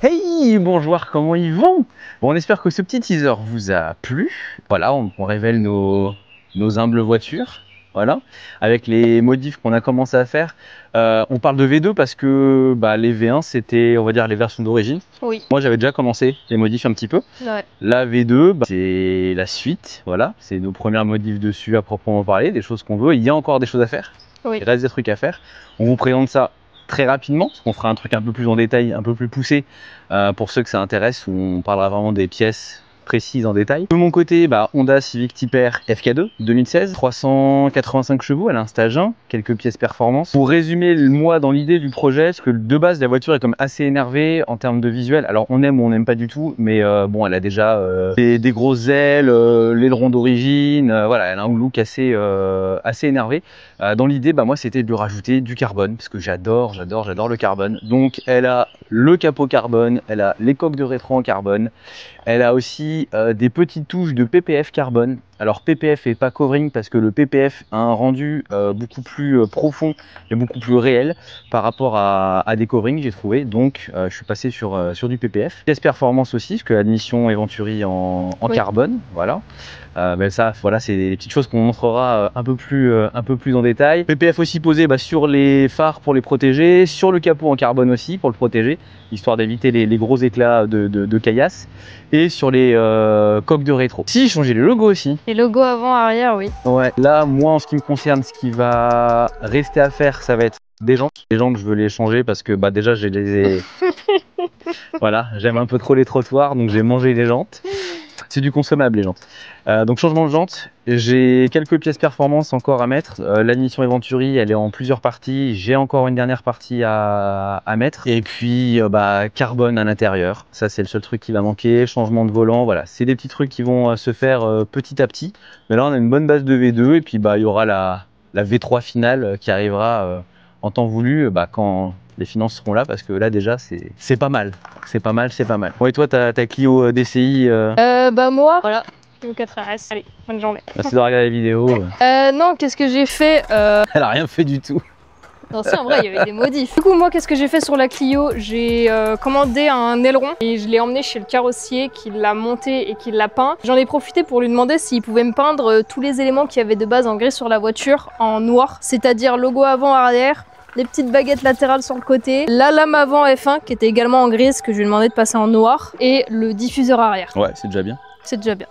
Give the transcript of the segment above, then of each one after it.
Hey, bonjour, comment ils vont? Bon, on espère que ce petit teaser vous a plu. Voilà, on révèle nos humbles voitures. Voilà, avec les modifs qu'on a commencé à faire. On parle de V2 parce que les V1 c'était, on va dire, les versions d'origine. Oui. Moi j'avais déjà commencé les modifs un petit peu. Ouais. La V2, c'est la suite. Voilà, c'est nos premières modifs dessus à proprement parler, des choses qu'on veut. Il y a encore des choses à faire. Oui. Il reste des trucs à faire. On vous présente ça très rapidement, parce qu'on fera un truc un peu plus en détail, un peu plus poussé pour ceux que ça intéresse, où on parlera vraiment des pièces précises en détail. De mon côté, Honda Civic Type R FK2 2016, 385 chevaux, elle a un stage 1, quelques pièces performance. Pour résumer, moi dans l'idée du projet, parce que de base la voiture est comme assez énervée en termes de visuel. Alors on aime ou on n'aime pas du tout, mais bon, elle a déjà des grosses ailes, l'aileron d'origine, voilà, elle a un look assez énervé. Dans l'idée, moi c'était de lui rajouter du carbone, parce que j'adore le carbone. Donc elle a le capot carbone, elle a les coques de rétro en carbone, elle a aussi des petites touches de PPF carbone. Alors PPF et pas covering parce que le PPF a un rendu beaucoup plus profond et beaucoup plus réel par rapport à des coverings, j'ai trouvé. Donc je suis passé sur du PPF. Pièce performance aussi, parce que l'admission est Venturi en Oui. carbone, voilà. Ça, voilà, c'est des petites choses qu'on montrera un peu plus en détail. PPF aussi posé sur les phares pour les protéger, sur le capot en carbone aussi pour le protéger, histoire d'éviter les gros éclats de caillasse, et sur les coques de rétro. Si, changer les logos aussi. Les logos avant, arrière, oui. Ouais, là, moi, en ce qui me concerne, ce qui va rester à faire, ça va être des jantes. Les jantes, je veux les changer parce que déjà, je les ai... Voilà, j'aime un peu trop les trottoirs, donc j'ai mangé les jantes. C'est du consommable les jantes. Donc changement de jantes, j'ai quelques pièces performance encore à mettre. L'admission Eventuri, elle est en plusieurs parties. J'ai encore une dernière partie à mettre. Et puis carbone à l'intérieur. Ça c'est le seul truc qui va manquer. Changement de volant, voilà. C'est des petits trucs qui vont se faire petit à petit. Mais là on a une bonne base de V2 et puis il y aura la V3 finale qui arrivera en temps voulu quand les finances seront là, parce que là déjà c'est pas mal. C'est pas mal. Bon, et toi ta Clio DCI Moi, voilà. Clio 4RS. Allez, bonne journée. Merci de regarder la vidéo. Non, qu'est-ce que j'ai fait Elle a rien fait du tout. Non, si, en vrai, il y avait des modifs. Du coup, moi, qu'est-ce que j'ai fait sur la Clio? J'ai commandé un aileron et je l'ai emmené chez le carrossier qui l'a monté et qui l'a peint. J'en ai profité pour lui demander s'il pouvait me peindre tous les éléments qu'il y avait de base en gris sur la voiture en noir, c'est-à-dire logo avant-arrière, les petites baguettes latérales sur le côté, la lame avant F1 qui était également en grise que je lui ai demandé de passer en noir et le diffuseur arrière. Ouais, c'est déjà bien. C'est déjà bien.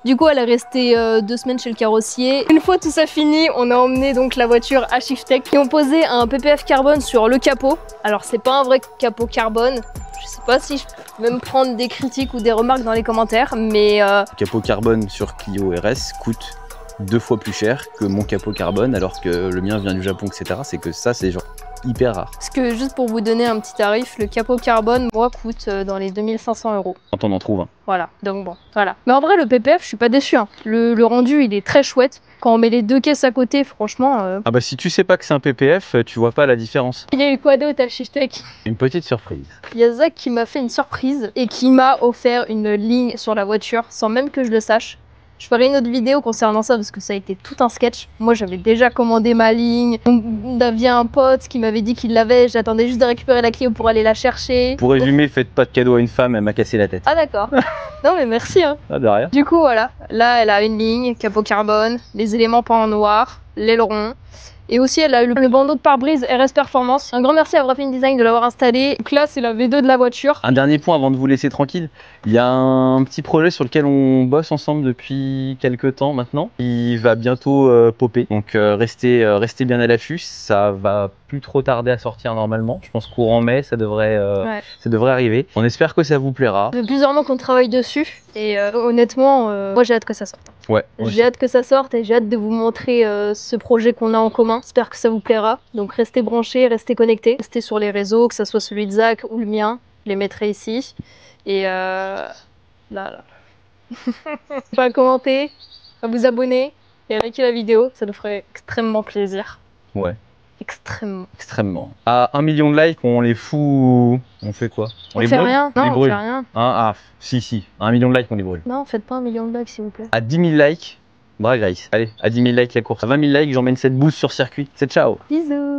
Du coup, elle est restée 2 semaines chez le carrossier. Une fois tout ça fini, on a emmené donc la voiture à Shiftech et on posé un PPF carbone sur le capot. Alors, c'est pas un vrai capot carbone. Je sais pas si je peux même prendre des critiques ou des remarques dans les commentaires, mais Capot carbone sur Clio RS coûte 2 fois plus cher que mon capot carbone, alors que le mien vient du Japon, etc. C'est que ça, c'est genre hyper rare. parce que juste pour vous donner un petit tarif, le capot carbone, moi, coûte dans les 2500 €. Quand on en trouve un. Voilà, donc bon, voilà. Mais en vrai, le PPF, je suis pas déçue. Hein. Le rendu, il est très chouette. Quand on met les 2 caisses à côté, franchement... Ah bah si tu sais pas que c'est un PPF, tu vois pas la différence. Il y a eu quoi d'autre à Shiftech? Une petite surprise. Il y a Zach qui m'a fait une surprise et qui m'a offert une ligne sur la voiture sans même que je le sache. Je ferai une autre vidéo concernant ça parce que ça a été tout un sketch. Moi j'avais déjà commandé ma ligne, on avait un pote qui m'avait dit qu'il l'avait, j'attendais juste de récupérer la Clio pour aller la chercher. Pour résumer, faites pas de cadeau à une femme, elle m'a cassé la tête. Ah d'accord. Non mais merci hein. Ah de rien. Du coup voilà, là elle a une ligne, capot carbone, les éléments peints en noir, l'aileron. Et aussi elle a eu le bandeau de pare-brise RS Performance. Un grand merci à Wrapping Design de l'avoir installé. Donc là c'est la V2 de la voiture. Un dernier point avant de vous laisser tranquille. Il y a un petit projet sur lequel on bosse ensemble depuis quelques temps maintenant. Il va bientôt popper. Donc restez bien à l'affût. Ça va plus trop tarder à sortir normalement. Je pense courant mai, ça devrait arriver. On espère que ça vous plaira. Ça fait plusieurs mois qu'on travaille dessus. Et honnêtement, moi j'ai hâte que ça sorte. Ouais. J'ai hâte que ça sorte et j'ai hâte de vous montrer ce projet qu'on a en commun. J'espère que ça vous plaira. Donc restez branchés, restez connectés. Restez sur les réseaux, que ce soit celui de Zach ou le mien. Je les mettrai ici. Et là. Pas commenter, à vous abonner et à liker la vidéo. Ça nous ferait extrêmement plaisir. Ouais. Extrêmement. À 1 million de likes, on les fout. On fait quoi? On fait brûle? rien. On les Non, on brûle. fait rien. Si. À 1 million de likes, on les brûle. Non, faites pas 1 million de likes s'il vous plaît. À 10 000 likes, Drag Race. Allez, à 10 000 likes la course. À 20 000 likes, j'emmène cette bouse sur circuit. C'est ciao. Bisous.